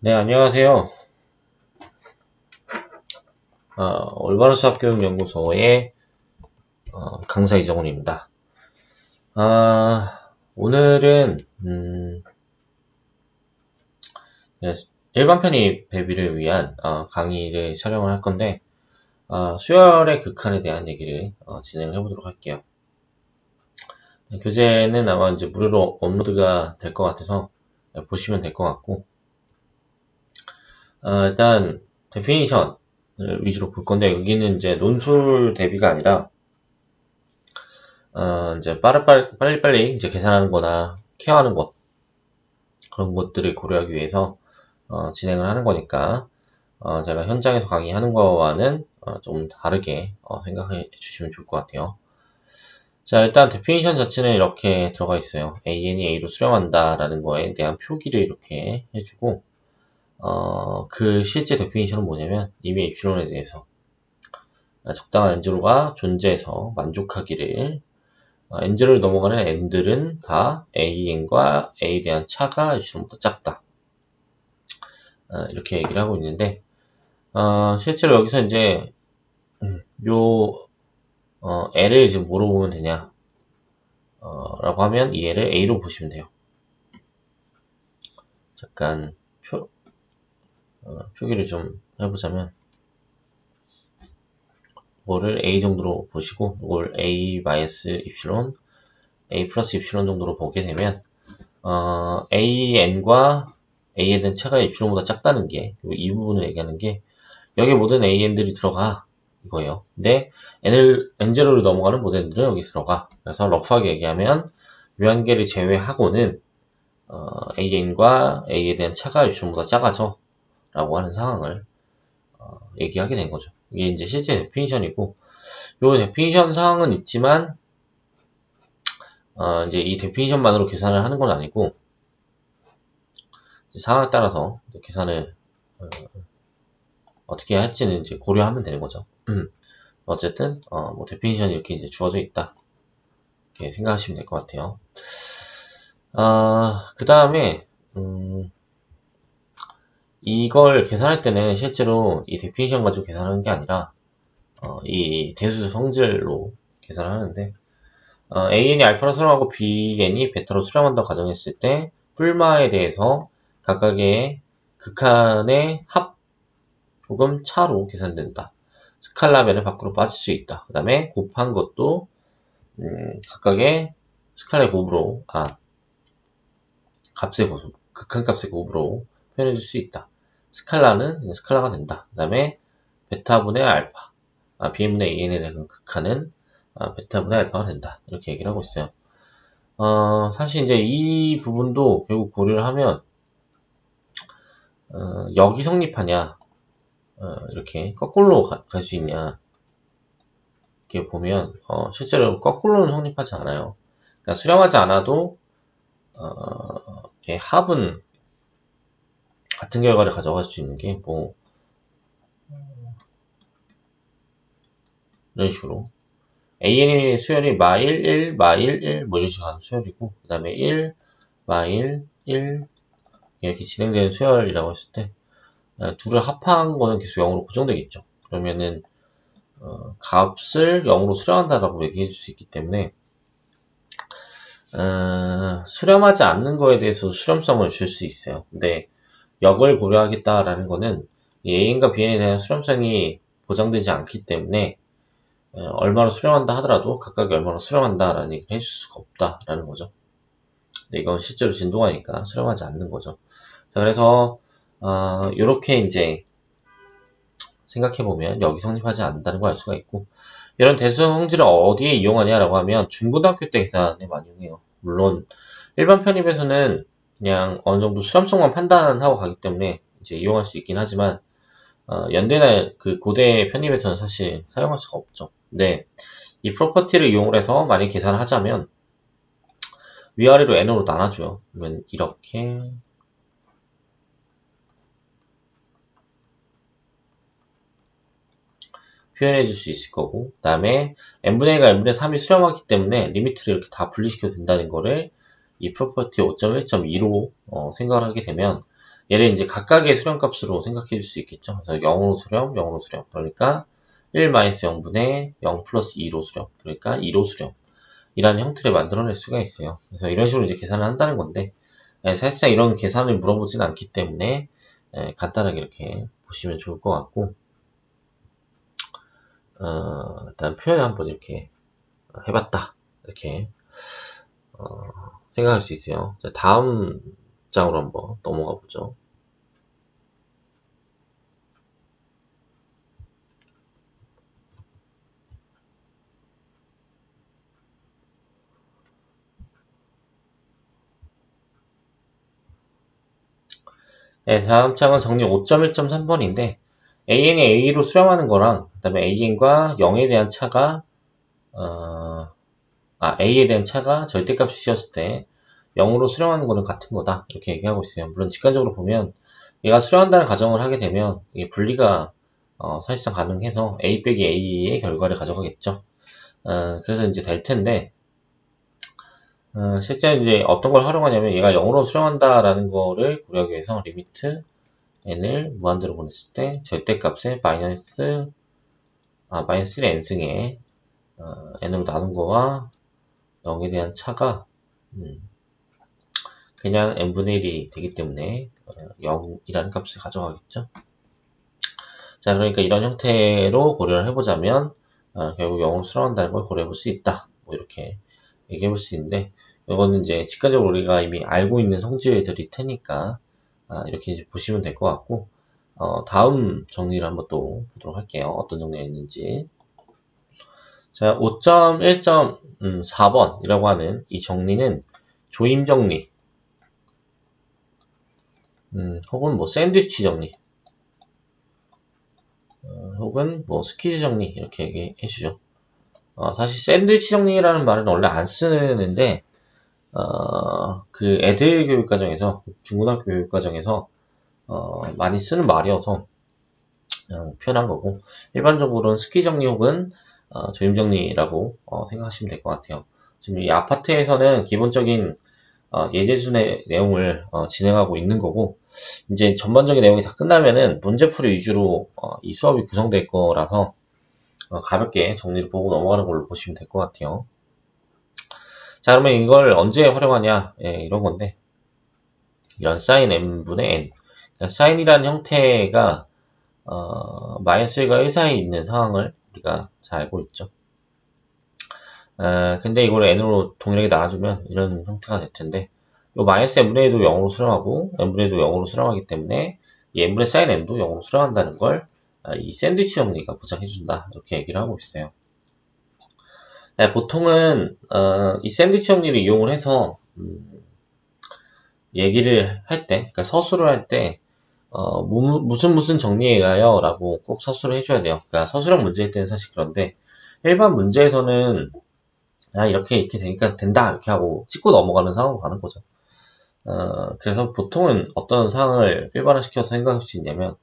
네, 안녕하세요. 올바른 수학교육연구소의 강사 이정훈입니다. 오늘은 네, 일반 편입 대비를 위한 강의를 촬영을 할 건데 수열의 극한에 대한 얘기를 진행을 해보도록 할게요. 교재는 아마 이제 무료로 업로드가 될 것 같아서 보시면 될 것 같고 일단 데피니션을 위주로 볼 건데 여기는 이제 논술 대비가 아니라 이제 빨리빨리 이제 계산하는 거나 케어하는 것, 그런 것들을 고려하기 위해서, 진행을 하는 거니까, 제가 현장에서 강의하는 거와는, 좀 다르게, 생각해 주시면 좋을 것 같아요. 자, 일단 데피니션 자체는 이렇게 들어가 있어요. AN이 A로 수렴한다 라는 거에 대한 표기를 이렇게 해주고, 그 실제 데피니션은 뭐냐면, 이미 엡실론에 대해서, 적당한 엔저로가 존재해서 만족하기를 n를 넘어가는 n들은 다 an과 a에 대한 차가 엡실론보다 작다. 이렇게 얘기를 하고 있는데 실제로 여기서 이제 요 l을 지금 뭐로 보면 되냐 라고 하면 이 l을 a로 보시면 돼요. 잠깐 표기를 좀 해보자면 이거를 a 정도로 보시고 이걸 a 마이너스 입실론 a 플러스 입실론 정도로 보게 되면 an과 a에 대한 차가 입실론보다 작다는 게 이 부분을 얘기하는 게 여기 모든 an들이 들어가 이거예요. 근데 n0를 넘어가는 모든 n들은 여기 들어가. 그래서 러프하게 얘기하면 유한계를 제외하고는 an과 a에 대한 차가 입실론보다 작아져 라고 하는 상황을 얘기하게 된 거죠. 이게 이제 실제 데피니션이고 요 데피니션 사항은 있지만 이제 이 데피니션만으로 계산을 하는 건 아니고 상황에 따라서 계산을 어떻게 할지는 이제 고려하면 되는 거죠. 어쨌든 뭐 데피니션이 이렇게 이제 주어져 있다 이렇게 생각하시면 될 것 같아요. 그 다음에 이걸 계산할 때는 실제로 이 데피니션 가지고 계산하는 게 아니라 이 대수 성질로 계산을 하는데 AN이 알파로 수렴하고 BN이 베타로 수렴한다고 가정했을 때 풀마에 대해서 각각의 극한의 합 혹은 차로 계산된다. 스칼라면은 밖으로 빠질 수 있다. 그 다음에 곱한 것도 각각의 스칼라의 곱으로 값의 곱, 극한값의 곱으로 표현해 줄 수 있다. 스칼라는 스칼라가 된다. 그 다음에 베타분의 알파, bn분의 an에 대한 극한은 베타분의 알파가 된다. 이렇게 얘기를 하고 있어요. 사실 이제 이 부분도 결국 고려를 하면 역이 성립하냐 이렇게 거꾸로 갈 수 있냐 이렇게 보면 실제로 거꾸로는 성립하지 않아요. 그러니까 수렴하지 않아도 이렇게 합은 같은 결과를 가져갈 수 있는 게 뭐 이런 식으로 AN의 수열이 마1, 1, 마1, 1 뭐 이런 식으로 하는 수열이고 그 다음에 1, 마1, 1 이렇게 진행되는 수열이라고 했을 때 둘을 합한 거는 계속 0으로 고정되겠죠. 그러면은 값을 0으로 수렴한다라고 얘기해 줄 수 있기 때문에 수렴하지 않는 거에 대해서 수렴성을 줄 수 있어요. 근데 역을 고려하겠다라는 거는 An과 Bn에 대한 수렴성이 보장되지 않기 때문에 얼마로 수렴한다 하더라도 각각이 얼마로 수렴한다라는 얘기를 해줄 수가 없다라는 거죠. 근데 이건 실제로 진동하니까 수렴하지 않는 거죠. 자, 그래서 이렇게 이제 생각해보면 역이 성립하지 않는다는 걸 알 수가 있고 이런 대수성 성질을 어디에 이용하냐라고 하면 중고등학교 때 계산에 많이 이용해요. 물론 일반 편입에서는 그냥 어느 정도 수렴성만 판단하고 가기 때문에 이제 이용할 수 있긴 하지만 연대나 그 고대 편입에서는 사실 사용할 수가 없죠. 근데 이 프로퍼티를 이용을 해서 만약 계산을 하자면 위아래로 n으로 나눠줘요. 그러면 이렇게 표현해 줄 수 있을 거고 그 다음에 n분의 1과 n분의 3이 수렴하기 때문에 리미트를 이렇게 다 분리시켜도 된다는 거를 이 프로퍼티 5.1.2로 생각을 하게 되면 얘를 이제 각각의 수렴값으로 생각해 줄 수 있겠죠. 그래서 0으로 수렴, 0으로 수렴. 그러니까 1-0분의 0 플러스 2로 수렴. 그러니까 2로 수렴. 이라는 형태를 만들어낼 수가 있어요. 그래서 이런 식으로 이제 계산을 한다는 건데, 사실상 이런 계산을 물어보진 않기 때문에, 간단하게 이렇게 보시면 좋을 것 같고, 일단 표현을 한번 이렇게 해봤다. 이렇게, 생각할 수 있어요. 자, 다음 장으로 한번 넘어가 보죠. 네, 다음 장은 정리 5.1.3번인데, AN이 A로 수렴하는 거랑, 그 다음에 AN과 0에 대한 차가, A에 대한 차가 절대값이 씌었을 때 0으로 수렴하는 거는 같은 거다. 이렇게 얘기하고 있어요. 물론 직관적으로 보면 얘가 수렴한다는 가정을 하게 되면 이게 분리가 사실상 가능해서 A 빼기 A의 결과를 가져가겠죠. 그래서 이제 될 텐데, 실제 이제 어떤 걸 활용하냐면 얘가 0으로 수렴한다라는 거를 고려하기 위해서 리미트 n을 무한대로 보냈을 때 절대값에 마이너스 1 n승에 n으로 나눈 거와 0에 대한 차가 그냥 n분의 1이 되기 때문에 0이라는 값을 가져가겠죠. 자, 그러니까 이런 형태로 고려를 해보자면 결국 0으로 수렴한다는 걸 고려해 볼 수 있다. 뭐 이렇게 얘기해 볼 수 있는데, 이거는 이제 직관적으로 우리가 이미 알고 있는 성질들일 테니까 이렇게 이제 보시면 될 것 같고, 다음 정리를 한번 또 보도록 할게요. 어떤 정리가 있는지. 자, 5.1.4번이라고 하는 이 정리는 조임 정리, 혹은 뭐 샌드위치 정리, 혹은 뭐 스퀴즈 정리 이렇게 얘기해 주죠. 사실 샌드위치 정리라는 말은 원래 안 쓰는데 그 애들 교육과정에서, 중고등학교 교육과정에서 많이 쓰는 말이어서 표현한 거고, 일반적으로는 스퀴즈 정리 혹은 조임 정리라고 생각하시면 될 것 같아요. 지금 이 아파트에서는 기본적인 예제순의 내용을 진행하고 있는 거고, 이제 전반적인 내용이 다 끝나면은 문제풀이 위주로 이 수업이 구성될 거라서 가볍게 정리를 보고 넘어가는 걸로 보시면 될 것 같아요. 자, 그러면 이걸 언제 활용하냐, 이런 건데, 이런 sin n분의 n, 그러니까 sin이라는 형태가 마이너스 1과 1 사이에 있는 상황을 우리가 잘 알고 있죠. 근데 이걸 n으로 동일하게 나눠주면 이런 형태가 될 텐데, 요 마이너스 n분의 1도 0으로 수렴하고 n분의 1도 0으로 수렴하기 때문에 이 n분의 sin n도 0으로 수렴한다는 걸 이 샌드위치 정리가 보장해준다, 이렇게 얘기를 하고 있어요. 보통은 이 샌드위치 정리를 이용을 해서 얘기를 할 때, 그러니까 서술을 할 때 무슨 정리에 의하여 라고 꼭 서술을 해줘야 돼요. 그러니까 서술형 문제일 때는 사실 그런데, 일반 문제에서는 이렇게 되니까 된다 이렇게 하고 찍고 넘어가는 상황으로 가는 거죠. 그래서 보통은 어떤 상황을 일반화시켜서 생각할 수 있냐면,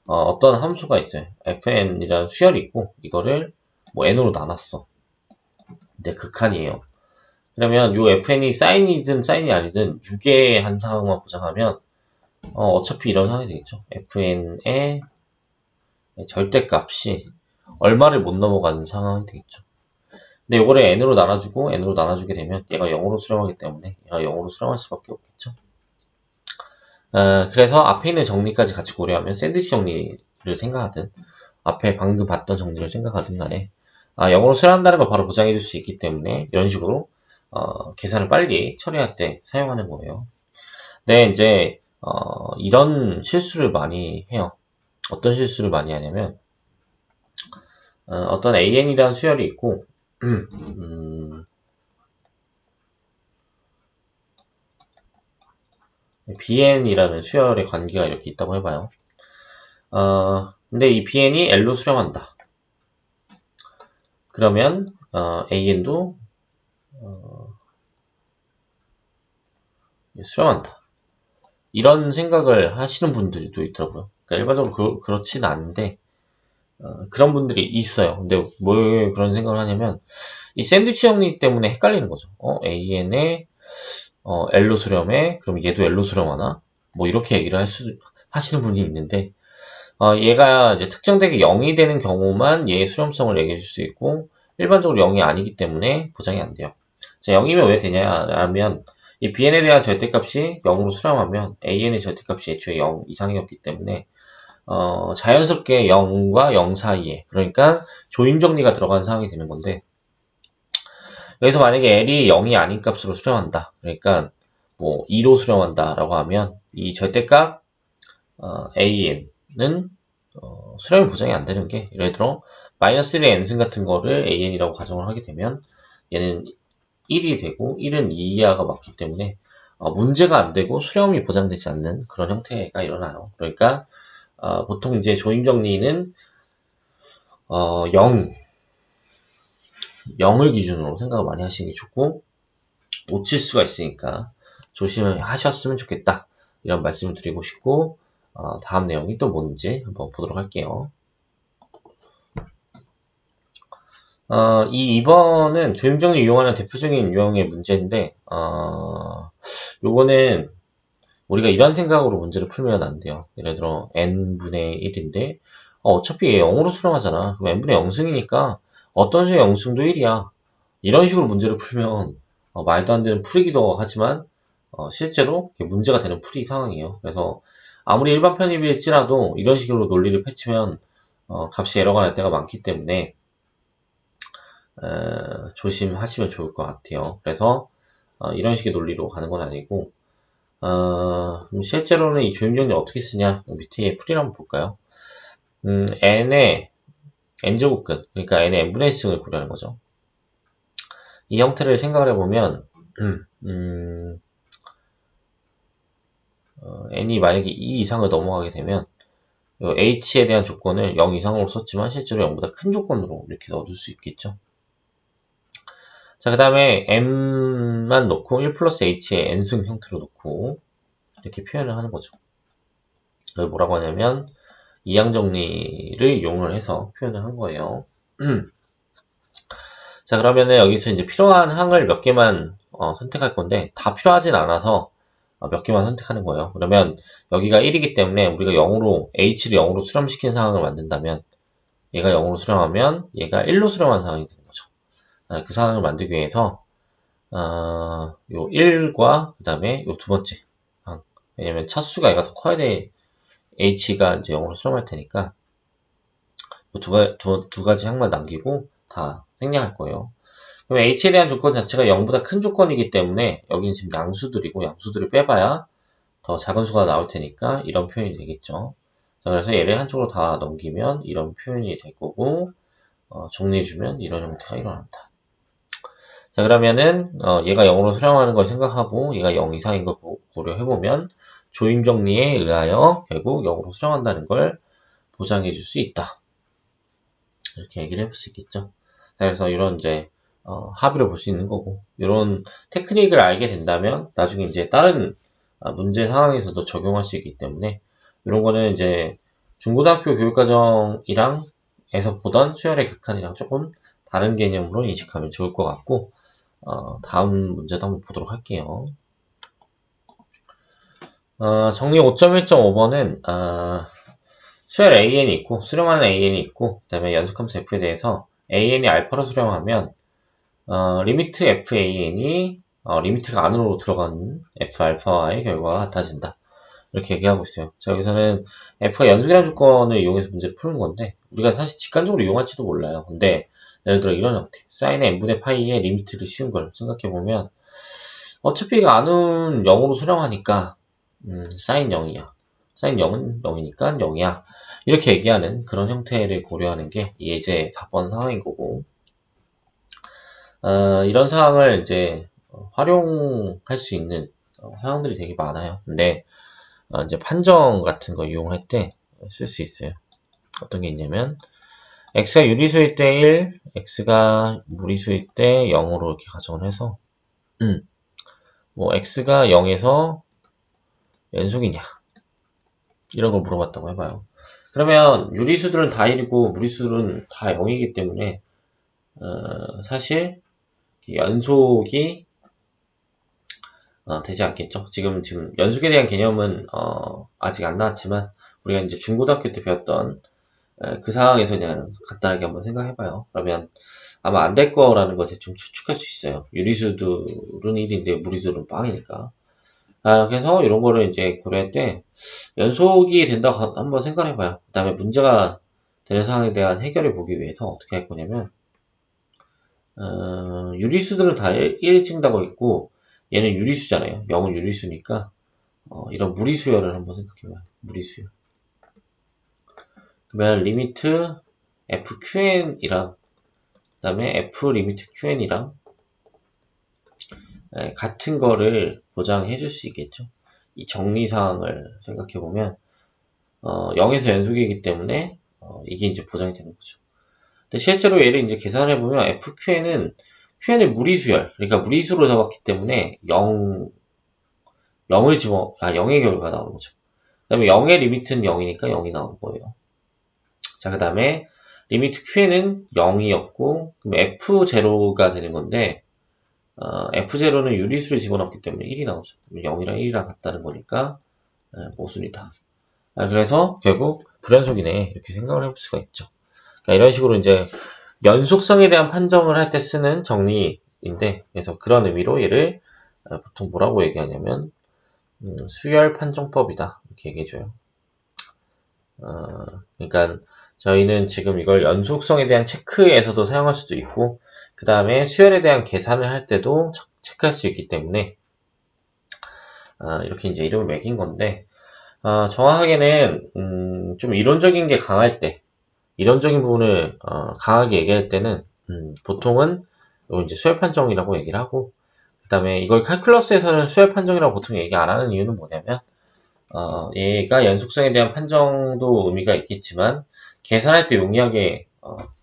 어떤 함수가 있어요. fn이라는 수열이 있고, 이거를 뭐 n으로 나눴어. 근데 극한이에요. 그러면 요 fn이 사인이든 사인이 아니든 6의 한 상황만 보장하면 어차피 이런 상황이 되겠죠. fn의 절대값이 얼마를 못 넘어가는 상황이 되겠죠. 근데 요거를 n으로 나눠주고 n으로 나눠주게 되면 얘가 0으로 수렴하기 때문에 얘가 0으로 수렴할 수밖에 없겠죠. 그래서 앞에 있는 정리까지 같이 고려하면 샌드위치 정리를 생각하든 앞에 방금 봤던 정리를 생각하든 간에 0으로 수렴한다는 걸 바로 보장해 줄 수 있기 때문에 이런 식으로 계산을 빨리 처리할 때 사용하는 거예요. 네, 이제 이런 실수를 많이 해요. 어떤 실수를 많이 하냐면, 어떤 AN이라는 수열이 있고 BN이라는 수열의 관계가 이렇게 있다고 해봐요. 근데 이 BN이 L로 수렴한다. 그러면 AN도 수렴한다. 이런 생각을 하시는 분들도 있더라고요. 그러니까 일반적으로 그렇진 않은데 그런 분들이 있어요. 근데 왜 그런 생각을 하냐면, 이 샌드위치 정리 때문에 헷갈리는 거죠. AN에 L로 수렴해? 그럼 얘도 L로 수렴하나? 뭐 이렇게 얘기를 하시는 분이 있는데, 얘가 이제 특정되게 0이 되는 경우만 얘의 수렴성을 얘기해 줄 수 있고, 일반적으로 0이 아니기 때문에 보장이 안 돼요. 자, 0이면 왜 되냐라면, 이 bn에 대한 절대값이 0으로 수렴하면 an의 절대값이 애초에 0 이상이었기 때문에 자연스럽게 0과 0 사이에, 그러니까 조임 정리가 들어간 상황이 되는 건데, 여기서 만약에 L이 0이 아닌 값으로 수렴한다. 그러니까 뭐 2로 수렴한다 라고 하면 이 절대값 AN은 수렴이 보장이 안 되는 게, 예를 들어 마이너스 1의 n승 같은 거를 AN이라고 가정을 하게 되면 얘는 1이 되고 1은 2 이하가 맞기 때문에 문제가 안 되고 수렴이 보장되지 않는 그런 형태가 일어나요. 그러니까 보통 이제 조임 정리는 0을 기준으로 생각을 많이 하시는 게 좋고, 놓칠 수가 있으니까 조심하셨으면 좋겠다, 이런 말씀을 드리고 싶고, 다음 내용이 또 뭔지 한번 보도록 할게요. 이 2번은 조임정리 이용하는 대표적인 유형의 문제인데, 요거는 우리가 이런 생각으로 문제를 풀면 안 돼요. 예를 들어 n분의 1인데 어차피 얘 0으로 수렴하잖아. 그럼 n분의 0승이니까 어떤 수의 0승도 1이야. 이런 식으로 문제를 풀면 말도 안 되는 풀이기도 하지만 실제로 문제가 되는 풀이 상황이에요. 그래서 아무리 일반 편입일지라도 이런 식으로 논리를 펼치면 값이 에러가 날 때가 많기 때문에 조심하시면 좋을 것 같아요. 그래서 이런 식의 논리로 가는 건 아니고, 그럼 실제로는 이 조임정리 어떻게 쓰냐? 밑에 풀이를 한번 볼까요? n의 n제곱근, 그러니까 n의 n분의 1승을 고려하는 거죠. 이 형태를 생각을 해보면, n이 만약에 2 이상을 넘어가게 되면 h에 대한 조건을 0 이상으로 썼지만 실제로 0보다 큰 조건으로 이렇게 넣어줄 수 있겠죠. 자, 그 다음에 m만 놓고 1 플러스 h의 n승 형태로 놓고 이렇게 표현을 하는 거죠. 이걸 뭐라고 하냐면 이항 정리를 이용을 해서 표현을 한 거예요. 자, 그러면은 여기서 이제 필요한 항을 몇 개만 선택할 건데, 다 필요하진 않아서 몇 개만 선택하는 거예요. 그러면 여기가 1이기 때문에 우리가 0으로 h를 0으로 수렴시킨 상황을 만든다면, 얘가 0으로 수렴하면 얘가 1로 수렴한 상황이 되는 거죠. 그 상황을 만들기 위해서 요 1과 그 다음에 요 두 번째 항, 왜냐면 차수가 얘가 더 커야 돼. h가 이제 0으로 수렴할 테니까 두 가지 항만 남기고 다 생략할 거예요. 그럼 h에 대한 조건 자체가 0보다 큰 조건이기 때문에 여기는 지금 양수들이고, 양수들을 빼봐야 더 작은 수가 나올 테니까 이런 표현이 되겠죠. 자, 그래서 얘를 한쪽으로 다 넘기면 이런 표현이 될 거고, 정리해주면 이런 형태가 일어난다. 자, 그러면은 얘가 0으로 수렴하는 걸 생각하고 얘가 0 이상인 걸 고려해보면 조임 정리에 의하여 결국 0으로 수렴한다는 걸 보장해 줄 수 있다. 이렇게 얘기를 해볼 수 있겠죠. 그래서 이런 이제 합의를 볼 수 있는 거고, 이런 테크닉을 알게 된다면 나중에 이제 다른 문제 상황에서도 적용할 수 있기 때문에, 이런 거는 이제 중고등학교 교육과정이랑 에서 보던 수열의 극한이랑 조금 다른 개념으로 인식하면 좋을 것 같고, 다음 문제도 한번 보도록 할게요. 정리 5.1.5번은 수열 AN이 있고 수렴하는 AN이 있고, 그 다음에 연속함수 F에 대해서 AN이 알파로 수렴하면 리미트 FAN이 리미트가 안으로 들어간 F 알파와의 결과가 같아진다, 이렇게 얘기하고 있어요. 자, 여기서는 F가 연속이라는 조건을 이용해서 문제를 푸는 건데, 우리가 사실 직관적으로 이용할지도 몰라요. 근데 예를 들어 이런 형태, 사인의 n분의 파이의 리미트를 씌운 걸 생각해보면 어차피 안은 0으로 수렴하니까 사인 0이야. 사인 0은 0이니까 0이야. 이렇게 얘기하는 그런 형태를 고려하는 게 예제 4번 상황인 거고, 이런 상황을 이제 활용할 수 있는 상황들이 되게 많아요. 근데 이제 판정 같은 거 이용할 때 쓸 수 있어요. 어떤 게 있냐면, x가 유리수일 때 1, x가 무리수일 때 0으로 이렇게 가정을 해서, 뭐 x가 0에서 연속이냐, 이런 걸 물어봤다고 해봐요. 그러면 유리수들은 다 1이고 무리수들은 다 0이기 때문에 사실 연속이 되지 않겠죠. 지금 연속에 대한 개념은 아직 안 나왔지만 우리가 이제 중고등학교 때 배웠던 그 상황에서 그냥 간단하게 한번 생각해봐요. 그러면 아마 안 될 거라는 걸 대충 추측할 수 있어요. 유리수들은 1인데 무리수는 빵이니까. 그래서 이런 거를 이제 고려할 때 연속이 된다고 한번 생각해봐요. 그 다음에 문제가 되는 상황에 대한 해결을 보기 위해서 어떻게 할 거냐면 유리수들은 다 1 찍는다고 있고 얘는 유리수잖아요. 0은 유리수니까 이런 무리수열을 한번 생각해봐요. 무리수열. 그러면 리미트 fqn이랑 그 다음에 f 리미트 qn이랑 같은 거를 보장해 줄 수 있겠죠. 이 정리 사항을 생각해 보면 0에서 연속이기 때문에 이게 이제 보장이 되는 거죠. 근데 실제로 얘를 이제 계산해 보면 fqn은 qn을 무리수열, 그러니까 무리수로 잡았기 때문에 0을 0의 결과가 나오는 거죠. 그 다음에 0의 리미트는 0이니까 0이 나온 거예요. 자, 그 다음에 리미트 qn은 0이었고, 그럼 f0가 되는 건데, f0는 유리수를 집어넣기 때문에 1이 나오죠. 0이랑 1이랑 같다는 거니까, 모순이다. 그래서 결국 불연속이네. 이렇게 생각을 해볼 수가 있죠. 그러니까 이런 식으로 이제 연속성에 대한 판정을 할 때 쓰는 정리인데, 그래서 그런 의미로 얘를 보통 뭐라고 얘기하냐면, 수열 판정법이다. 이렇게 얘기해줘요. 그러니까 저희는 지금 이걸 연속성에 대한 체크에서도 사용할 수도 있고, 그 다음에 수열에 대한 계산을 할 때도 체크할 수 있기 때문에, 이렇게 이제 이름을 매긴 건데, 정확하게는, 좀 이론적인 게 강할 때, 이론적인 부분을, 강하게 얘기할 때는, 보통은, 이거 이제 수열 판정이라고 얘기를 하고, 그 다음에 이걸 칼큘러스에서는 수열 판정이라고 보통 얘기 안 하는 이유는 뭐냐면, 얘가 연속성에 대한 판정도 의미가 있겠지만, 계산할 때 용이하게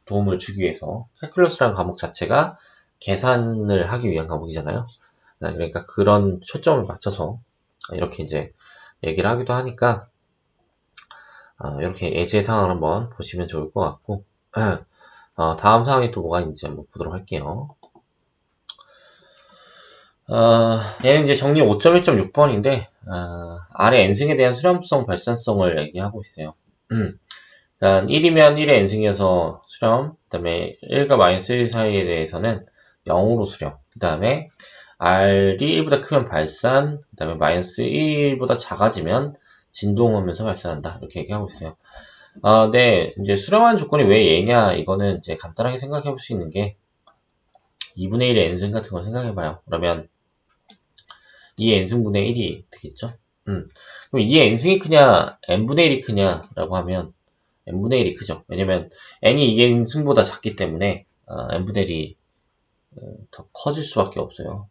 도움을 주기 위해서 칼큘러스라는 과목 자체가 계산을 하기 위한 과목이잖아요. 그러니까 그런 초점을 맞춰서 이렇게 이제 얘기를 하기도 하니까 이렇게 예제 상황을 한번 보시면 좋을 것 같고 다음 상황이 또 뭐가 있는지 한번 보도록 할게요. 얘는 이제 정리 5.1.6번인데 아래 n승에 대한 수렴성 발산성을 얘기하고 있어요. 그러니까 1이면 1의 n승이어서 수렴, 그 다음에 1과 마이너스 1 사이에 대해서는 0으로 수렴, 그 다음에 r이 1보다 크면 발산, 그 다음에 마이너스 1보다 작아지면 진동하면서 발산한다. 이렇게 얘기하고 있어요. 네, 이제 수렴한 조건이 왜 얘냐, 이거는 이제 간단하게 생각해 볼 수 있는 게 2분의 1의 n승 같은 걸 생각해 봐요. 그러면 2의 n승분의 1이 되겠죠? 그럼 2의 n승이 크냐, n분의 1이 크냐, 라고 하면 n분의 1이 크죠. 왜냐면 n이 2의 승보다 작기 때문에 n분의 1이 더 커질 수밖에 없어요.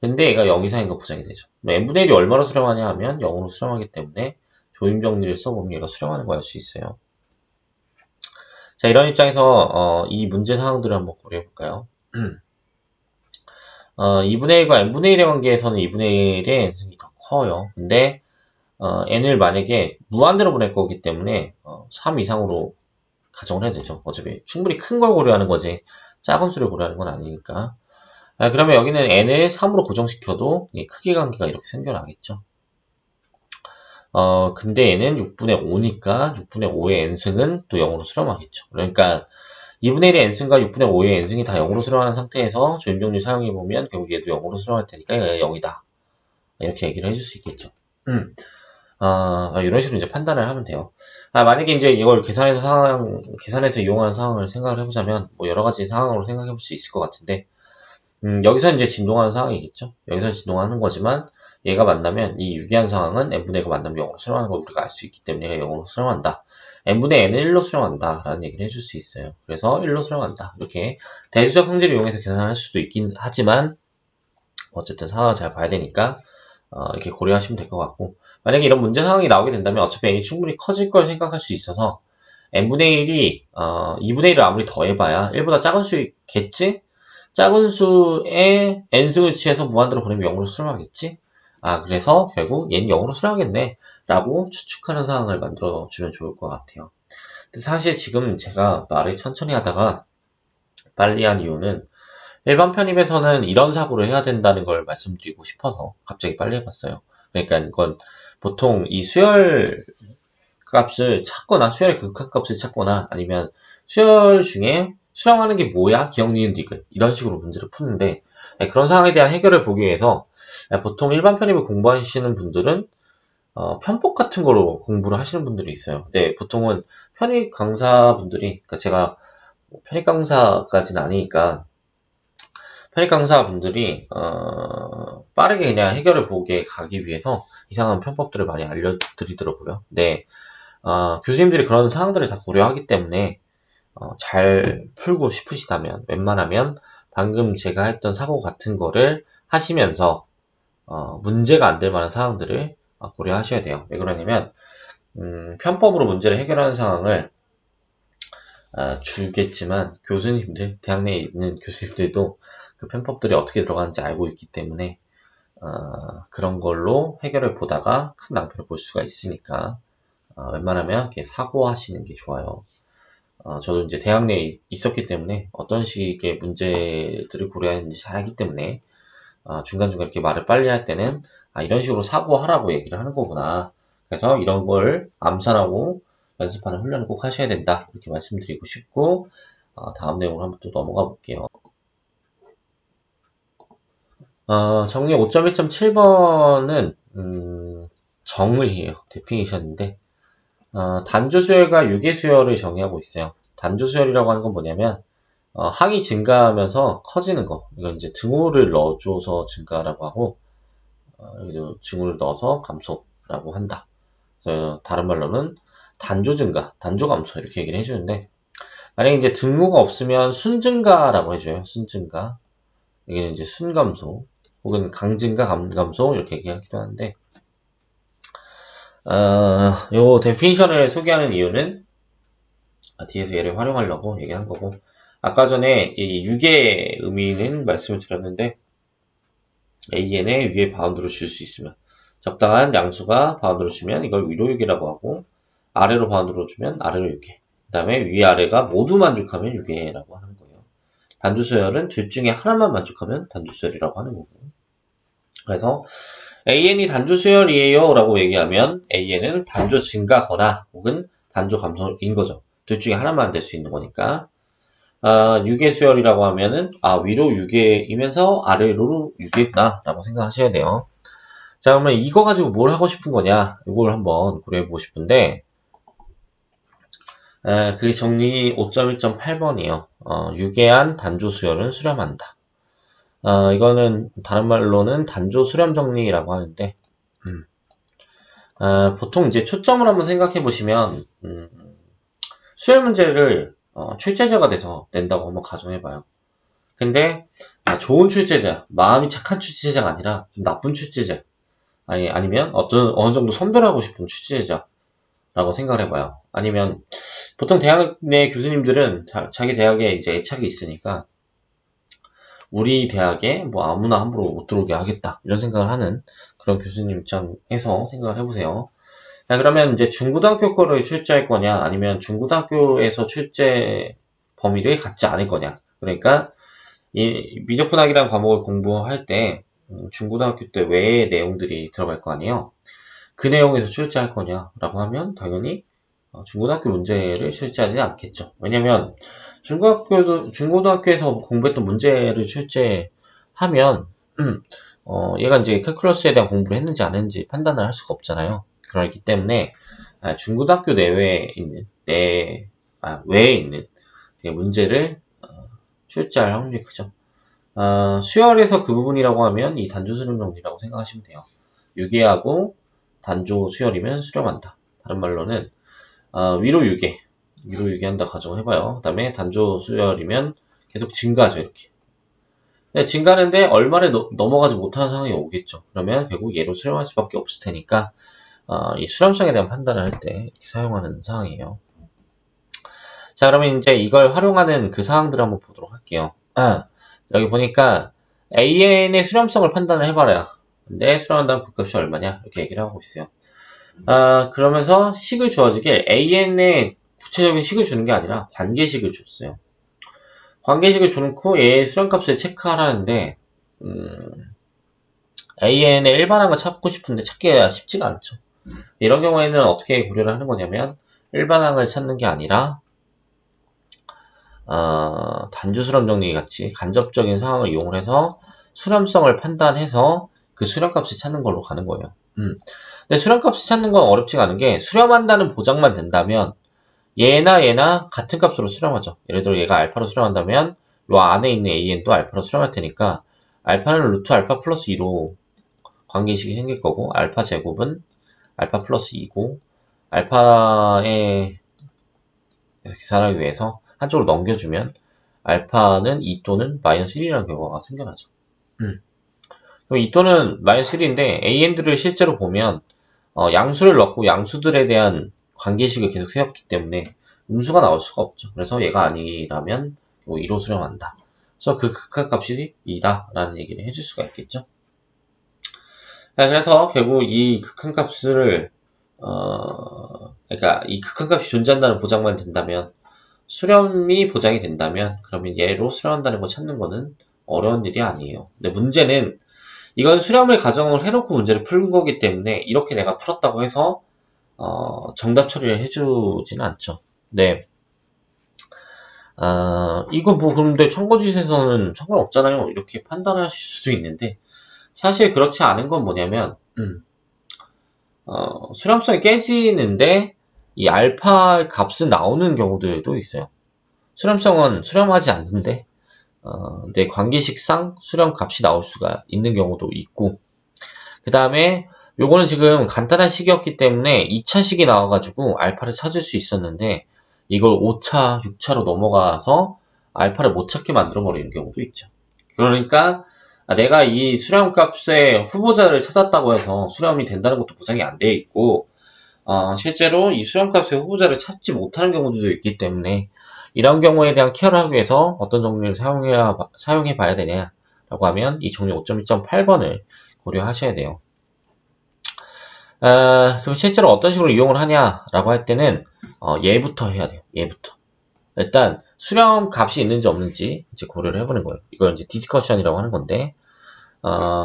근데 얘가 0 이상인 거 보장이 되죠. n분의 1이 얼마로 수렴하냐 하면 0으로 수렴하기 때문에 조임 정리를 써보면 얘가 수렴하는 거 알 수 있어요. 자, 이런 입장에서 이 문제 상황들을 한번 고려해 볼까요? 2분의 1과 n분의 1의 관계에서는 2분의 1의 n승이 더 커요. 근데 n을 만약에 무한대로 보낼 거기 때문에 3 이상으로 가정을 해야 되죠. 어차피 충분히 큰 걸 고려하는 거지 작은 수를 고려하는 건 아니니까. 그러면 여기는 n을 3으로 고정시켜도 크기 관계가 이렇게 생겨나겠죠. 근데 얘는 6분의 5니까 6분의 5의 n승은 또 0으로 수렴하겠죠. 그러니까 2분의 1의 n승과 6분의 5의 n승이 다 0으로 수렴하는 상태에서 조임정리 사용해보면 결국 얘도 0으로 수렴할 테니까 얘가 0이다. 이렇게 얘기를 해줄 수 있겠죠. 이런 식으로 이제 판단을 하면 돼요. 만약에 이제 이걸 계산해서 이용하는 상황을 생각을 해보자면, 뭐 여러 가지 상황으로 생각해 볼 수 있을 것 같은데, 여기서 이제 진동하는 상황이겠죠? 여기서 진동하는 거지만, 얘가 만나면, 이 유기한 상황은 n분의 1가 만나면 0으로 수렴하는 걸 우리가 알 수 있기 때문에 얘가 0으로 수렴한다. n분의 n은 1로 수렴한다. 라는 얘기를 해줄 수 있어요. 그래서 1로 수렴한다. 이렇게 대수적 형질을 이용해서 계산할 수도 있긴 하지만, 어쨌든 상황을 잘 봐야 되니까, 이렇게 고려하시면 될 것 같고, 만약에 이런 문제 상황이 나오게 된다면 어차피 n이 충분히 커질 걸 생각할 수 있어서 n분의 1이 2분의 1을 아무리 더해봐야 1보다 작은 수겠지? 작은 수에 n승을 취해서 무한대로 보내면 0으로 수렴하겠지? 그래서 결국 얘는 0으로 수렴하겠네 라고 추측하는 상황을 만들어주면 좋을 것 같아요. 근데 사실 지금 제가 말을 천천히 하다가 빨리 한 이유는 일반 편입에서는 이런 사고를 해야 된다는 걸 말씀드리고 싶어서 갑자기 빨리 해봤어요. 그러니까 이건 보통 이 수열 값을 찾거나 수열의 극한값을 찾거나 아니면 수열 중에 수렴하는 게 뭐야? 기억, 니은, 디귿 이런 식으로 문제를 푸는데 그런 상황에 대한 해결을 보기 위해서 보통 일반 편입을 공부하시는 분들은 편법 같은 거로 공부를 하시는 분들이 있어요. 근데 보통은 편입 강사분들이, 그러니까 제가 편입 강사까지는 아니니까 편입 강사분들이 빠르게 그냥 해결을 보게 가기 위해서 이상한 편법들을 많이 알려드리더라고요. 근데 교수님들이 그런 상황들을 다 고려하기 때문에 잘 풀고 싶으시다면 웬만하면 방금 제가 했던 사고 같은 거를 하시면서 문제가 안 될 만한 상황들을 고려하셔야 돼요. 왜 그러냐면 편법으로 문제를 해결하는 상황을 주겠지만 교수님들, 대학 내에 있는 교수님들도 그 편법들이 어떻게 들어가는지 알고 있기 때문에 그런 걸로 해결을 보다가 큰 낭패를 볼 수가 있으니까 웬만하면 이렇게 사고하시는 게 좋아요. 저도 이제 대학 내에 있었기 때문에 어떤 식의 문제들을 고려하는지 잘 알기 때문에 중간중간 이렇게 말을 빨리 할 때는 이런 식으로 사고하라고 얘기를 하는 거구나. 그래서 이런 걸 암산하고 연습하는 훈련을 꼭 하셔야 된다. 이렇게 말씀드리고 싶고 다음 내용으로 한번 또 넘어가 볼게요. 정리 5.1.7번은 정의예요. 데피니션인데 단조수열과 유계수열을 정의하고 있어요. 단조수열이라고 하는 건 뭐냐면 항이 증가하면서 커지는 거. 이건 이제 등호를 넣어줘서 증가라고 하고 여기도 증호를 넣어서 감소라고 한다. 그래서 다른 말로는 단조 증가, 단조 감소 이렇게 얘기를 해주는데 만약에 이제 등호가 없으면 순증가라고 해줘요. 순증가. 여기는 이제 순감소 혹은 강증가, 감감소 이렇게 얘기하기도 하는데 요 데피니션을 소개하는 이유는 뒤에서 얘를 활용하려고 얘기한 거고 아까 전에 이 유의 의미는 말씀을 드렸는데 AN의 위에 바운드로 줄 수 있으면 적당한 양수가 바운드로 주면 이걸 위로 유계라고 하고 아래로 바운드로 주면 아래로 유계 그 다음에 위아래가 모두 만족하면 유계라고 하는 거예요. 단조수열은 둘 중에 하나만 만족하면 단조수열이라고 하는 거고 그래서 AN이 단조수열이에요 라고 얘기하면 AN은 단조 증가거나 혹은 단조 감소인 거죠. 둘 중에 하나만 될 수 있는 거니까 유계수열이라고 하면은 위로 유계이면서 아래로 유계구나 라고 생각하셔야 돼요. 자 그러면 이거 가지고 뭘 하고 싶은 거냐 이걸 한번 고려해보고 싶은데 그게 정리 5.1.8번이에요. 유계한 단조수열은 수렴한다. 이거는 다른 말로는 단조 수렴 정리라고 하는데 보통 이제 초점을 한번 생각해 보시면 수열 문제를 출제자가 돼서 낸다고 한번 가정해봐요. 근데 좋은 출제자, 마음이 착한 출제자가 아니라 좀 나쁜 출제자 아니면 어느 정도 선별하고 싶은 출제자라고 생각을 해봐요. 아니면 보통 대학 내 교수님들은 자기 대학에 이제 애착이 있으니까 우리 대학에 뭐 아무나 함부로 못 들어오게 하겠다 이런 생각을 하는 그런 교수님 입장에서 생각을 해보세요. 그러면 이제 중고등학교 거를 출제할 거냐 아니면 중고등학교에서 출제 범위를 갖지 않을 거냐. 그러니까 이 미적분학이라는 과목을 공부할 때 중고등학교 때 외의 내용들이 들어갈 거 아니에요. 그 내용에서 출제할 거냐라고 하면 당연히 중고등학교 문제를 출제하지 않겠죠. 왜냐면 중고등학교에서 공부했던 문제를 출제하면 얘가 이제 캘큘러스에 대한 공부를 했는지 안 했는지 판단을 할 수가 없잖아요. 그렇기 때문에 중고등학교 내외에 있는 외에 있는 문제를 출제할 확률이 크죠. 수열에서 그 부분이라고 하면 이 단조 수렴 정리라고 생각하시면 돼요. 유계하고 단조 수열이면 수렴한다. 다른 말로는 위로 유계한다 가정을 해봐요. 그 다음에 단조 수열이면 계속 증가하죠. 이렇게. 증가하는데 얼마를 넘어가지 못하는 상황이 오겠죠. 그러면 결국 얘로 수렴할 수밖에 없을 테니까 이 수렴성에 대한 판단을 할 때 이렇게 사용하는 상황이에요. 자, 그러면 이제 이걸 활용하는 그 상황들을 한번 보도록 할게요. 여기 보니까 AN의 수렴성을 판단을 해봐라. 근데 수렴한다는 극값이 얼마냐? 이렇게 얘기를 하고 있어요. 그러면서 식을 주어지길 AN의 구체적인 식을 주는 게 아니라 관계식을 줬어요. 관계식을 줘놓고 얘의 수렴값을 체크하라는데 AN의 일반항을 찾고 싶은데 찾기가 쉽지가 않죠. 이런 경우에는 어떻게 고려를 하는 거냐면 일반항을 찾는 게 아니라 단주 수렴 정리 같이 간접적인 상황을 이용을 해서 수렴성을 판단해서 그 수렴값을 찾는 걸로 가는 거예요. 근데 수렴값을 찾는 건 어렵지가 않은 게 수렴한다는 보장만 된다면 얘나 같은 값으로 수렴하죠. 예를 들어 얘가 알파로 수렴한다면 요 안에 있는 AN도 알파로 수렴할 테니까 알파는 루트 알파 플러스 2로 관계식이 생길 거고 알파 제곱은 알파 플러스 2고 알파에 계산하기 위해서 한쪽으로 넘겨주면 알파는 2 또는 마이너스 1이라는 결과가 생겨나죠. 그럼 2 또는 마이너스 1인데 AN들을 실제로 보면 양수를 넣고 양수들에 대한 관계식을 계속 세웠기 때문에 음수가 나올 수가 없죠. 그래서 얘가 아니라면 2로 수렴한다. 그래서 그 극한값이 2다 라는 얘기를 해줄 수가 있겠죠. 그래서 결국 이 극한값을 그러니까 이 극한값이 존재한다는 보장만 된다면 수렴이 보장이 된다면 그러면 얘로 수렴한다는 거 찾는 거는 어려운 일이 아니에요. 근데 문제는 이건 수렴을 가정을 해놓고 문제를 푸는 거기 때문에 이렇게 내가 풀었다고 해서 정답 처리를 해주지는 않죠. 네. 이거 뭐 그런데 청거짓에서는 상관없잖아요. 이렇게 판단하실 수도 있는데 사실 그렇지 않은 건 뭐냐면 수렴성이 깨지는데 이 알파 값은 나오는 경우들도 있어요. 수렴성은 수렴하지 않는데 내 관계식상 수렴 값이 나올 수가 있는 경우도 있고 그 다음에 요거는 지금 간단한 식이었기 때문에 2차 식이 나와가지고 알파를 찾을 수 있었는데 이걸 5차, 6차로 넘어가서 알파를 못 찾게 만들어버리는 경우도 있죠. 그러니까 내가 이 수렴값의 후보자를 찾았다고 해서 수렴이 된다는 것도 보장이 안 돼 있고 실제로 이 수렴값의 후보자를 찾지 못하는 경우도 있기 때문에 이런 경우에 대한 케어를 하기 위해서 어떤 정리를 사용해 봐야 되냐라고 하면 이 정리 5.2.8번을 고려하셔야 돼요. 그럼 실제로 어떤 식으로 이용을 하냐라고 할 때는 얘부터 해야 돼요. 얘부터. 일단 수렴 값이 있는지 없는지 이제 고려를 해보는 거예요. 이걸 이제 디스커션이라고 하는 건데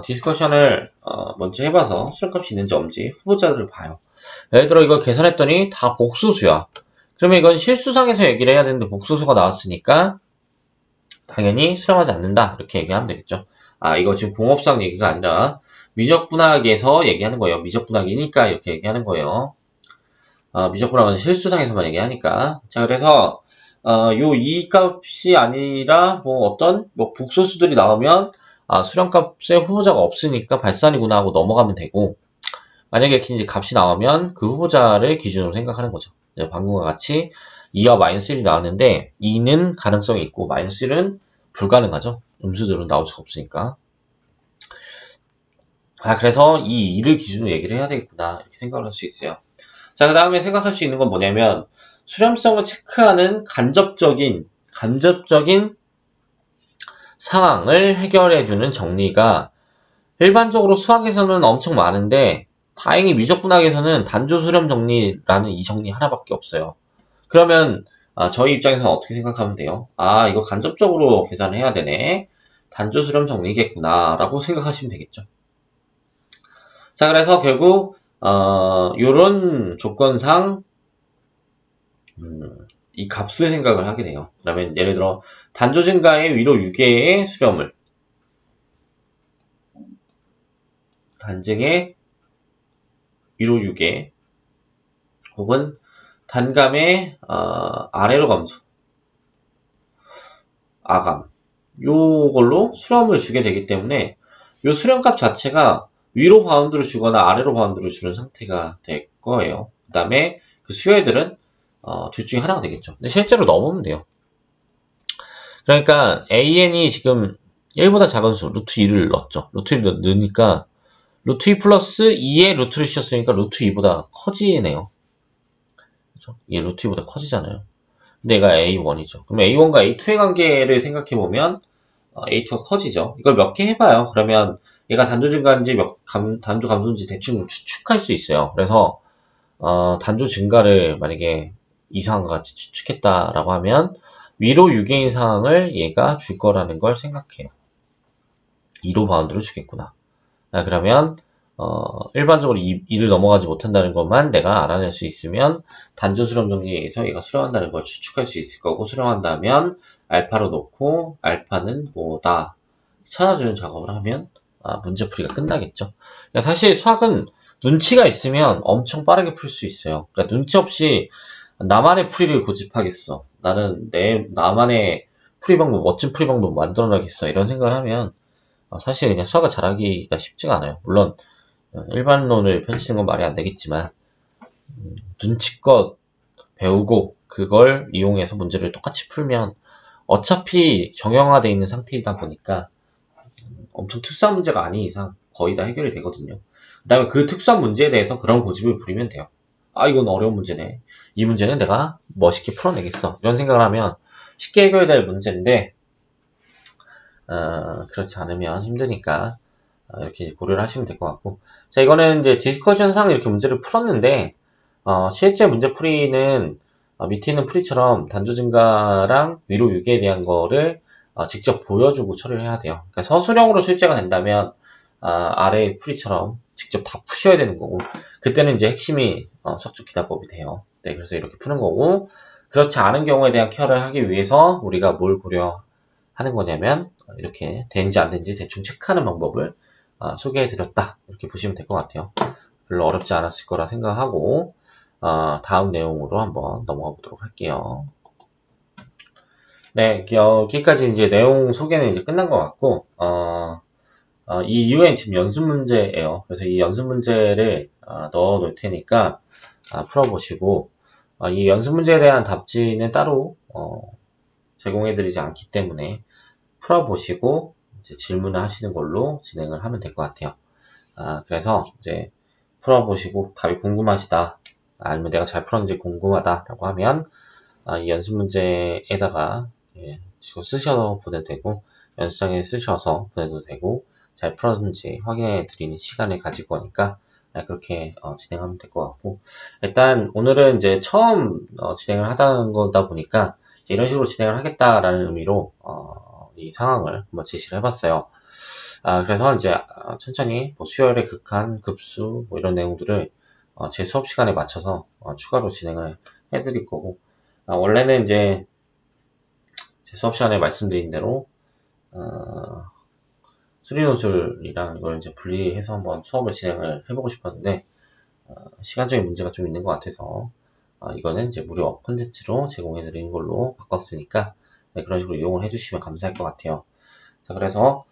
디스커션을 먼저 해봐서 수렴 값이 있는지 없는지 후보자들을 봐요. 예를 들어 이걸 계산했더니 다 복소수야. 그러면 이건 실수상에서 얘기를 해야 되는데 복소수가 나왔으니까 당연히 수렴하지 않는다 이렇게 얘기하면 되겠죠. 이거 지금 공업상 얘기가 아니라 미적분학에서 얘기하는 거예요. 미적분학이니까 이렇게 얘기하는 거예요. 미적분학은 실수상에서만 얘기하니까. 자, 그래서 요 이 값이 아니라 뭐 어떤 복소수들이 나오면 수렴값의 후보자가 없으니까 발산이구나 하고 넘어가면 되고 만약에 이렇게 이제 값이 나오면 그 후보자를 기준으로 생각하는 거죠. 방금과 같이 2와 마이너스 1이 나왔는데 2는 가능성이 있고 마이너스 1은 불가능하죠. 음수들은 나올 수가 없으니까. 그래서 이 2를 기준으로 얘기를 해야 되겠구나 이렇게 생각을 할 수 있어요. 자, 그 다음에 생각할 수 있는 건 뭐냐면 수렴성을 체크하는 간접적인 상황을 해결해주는 정리가 일반적으로 수학에서는 엄청 많은데 다행히 미적분학에서는 단조 수렴 정리라는 이 정리 하나밖에 없어요. 그러면 저희 입장에서는 어떻게 생각하면 돼요? 이거 간접적으로 계산을 해야 되네. 단조 수렴 정리겠구나 라고 생각하시면 되겠죠. 자, 그래서 결국 요런 조건상 이 값을 생각을 하게 돼요. 그러면 예를 들어 단조 증가의 위로 6개의 수렴을 단증의 위로 6개 혹은 단감의 아래로 감소 아감 요걸로 수렴을 주게 되기 때문에 요 수렴값 자체가 위로 바운드를 주거나 아래로 바운드를 주는 상태가 될 거예요. 그 다음에 그 수요애들은 둘 중에 하나가 되겠죠. 근데 실제로 넣으면 돼요. 그러니까 AN이 지금 1보다 작은 수 루트 2를 넣었죠. 루트 2를 넣으니까 루트 2 플러스 2에 루트를 씌웠으니까 루트 2보다 커지네요. 그렇죠? 이게 루트 2보다 커지잖아요. 근데 얘가 A1이죠. 그럼 A1과 A2의 관계를 생각해보면 A2가 커지죠. 이걸 몇 개 해봐요. 그러면 얘가 단조 증가인지 단조 감소인지 대충 추측할 수 있어요. 그래서 단조 증가를 만약에 이상과 같이 추측했다라고 하면 위로 6개인 상황을 얘가 줄 거라는 걸 생각해요. 2로 바운드를 주겠구나. 그러면 일반적으로 2를 넘어가지 못한다는 것만 내가 알아낼 수 있으면 단조 수렴 정리에 의해서 얘가 수렴한다는 걸 추측할 수 있을 거고, 수렴한다면 알파로 놓고 알파는 뭐다 찾아주는 작업을 하면 문제풀이가 끝나겠죠. 그러니까 사실 수학은 눈치가 있으면 엄청 빠르게 풀 수 있어요. 그러니까 눈치 없이 나만의 풀이를 고집하겠어, 나는 나만의 풀이 방법, 멋진 풀이 방법 만들어내겠어, 이런 생각을 하면 사실 그냥 수학을 잘하기가 쉽지가 않아요. 물론 일반론을 펼치는 건 말이 안 되겠지만 눈치껏 배우고 그걸 이용해서 문제를 똑같이 풀면 어차피 정형화되어 있는 상태이다 보니까 엄청 특수한 문제가 아닌 이상 거의 다 해결이 되거든요. 그 다음에 그 특수한 문제에 대해서 그런 고집을 부리면 돼요. 이건 어려운 문제네, 이 문제는 내가 멋있게 풀어내겠어, 이런 생각을 하면 쉽게 해결될 문제인데, 그렇지 않으면 힘드니까 이렇게 고려를 하시면 될 것 같고. 자, 이거는 이제 디스커션상 이렇게 문제를 풀었는데, 실제 문제풀이는 밑에 있는 풀이처럼 단조 증가랑 위로 6에 대한 거를 직접 보여주고 처리를 해야 돼요. 그러니까 서술형으로 출제가 된다면 아래 풀이처럼 직접 다 푸셔야 되는 거고, 그때는 이제 핵심이 수학적 기답법이 돼요. 네, 그래서 이렇게 푸는 거고, 그렇지 않은 경우에 대한 케어를 하기 위해서 우리가 뭘 고려하는 거냐면, 이렇게 되는지 안 되는지 대충 체크하는 방법을 소개해드렸다, 이렇게 보시면 될 것 같아요. 별로 어렵지 않았을 거라 생각하고, 다음 내용으로 한번 넘어가 보도록 할게요. 네, 여기까지 이제 내용 소개는 이제 끝난 것 같고, 이 이후엔 지금 연습 문제예요. 그래서 이 연습 문제를 넣어 놓을 테니까 풀어보시고, 이 연습 문제에 대한 답지는 따로 제공해드리지 않기 때문에 풀어보시고 이제 질문을 하시는 걸로 진행을 하면 될 것 같아요. 그래서 이제 풀어보시고 답이 궁금하시다, 아니면 내가 잘 풀었는지 궁금하다라고 하면 이 연습 문제에다가 쓰셔서 보내도 되고, 연습장에 쓰셔서 보내도 되고, 잘 풀었는지 확인해 드리는 시간을 가질 거니까 그렇게 진행하면 될 것 같고, 일단 오늘은 이제 처음 진행을 하다는 거다 보니까 이런 식으로 진행을 하겠다라는 의미로 이 상황을 한번 제시를 해봤어요. 그래서 이제 천천히 뭐 수열의 극한, 급수 뭐 이런 내용들을 제 수업 시간에 맞춰서 추가로 진행을 해드릴 거고, 원래는 이제 제 수업 시간에 말씀드린 대로 수리논술이랑 이걸 이제 분리해서 한번 수업을 진행을 해보고 싶었는데 시간적인 문제가 좀 있는 것 같아서 이거는 이제 무료 콘텐츠로 제공해드리는 걸로 바꿨으니까 그런 식으로 이용을 해주시면 감사할 것 같아요. 자, 그래서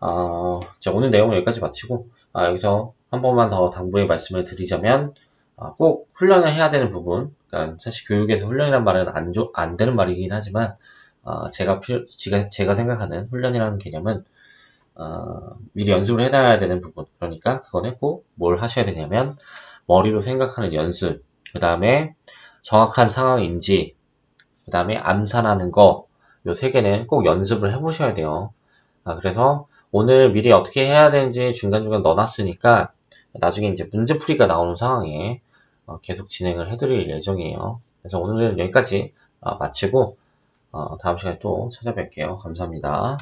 오늘 내용을 여기까지 마치고 여기서 한 번만 더 당부의 말씀을 드리자면, 꼭 훈련을 해야 되는 부분, 그러니까 사실 교육에서 훈련이란 말은 안 되는 말이긴 하지만 제가 생각하는 훈련이라는 개념은 미리 연습을 해놔야 되는 부분, 그러니까 그거는 꼭 뭘 하셔야 되냐면 머리로 생각하는 연습, 그 다음에 정확한 상황 인지, 그 다음에 암산하는 거, 요 세 개는 꼭 연습을 해보셔야 돼요. 그래서 오늘 미리 어떻게 해야 되는지 중간중간 넣어놨으니까 나중에 이제 문제풀이가 나오는 상황에 계속 진행을 해드릴 예정이에요. 그래서 오늘은 여기까지 마치고 다음 시간에 또 찾아뵐게요. 감사합니다.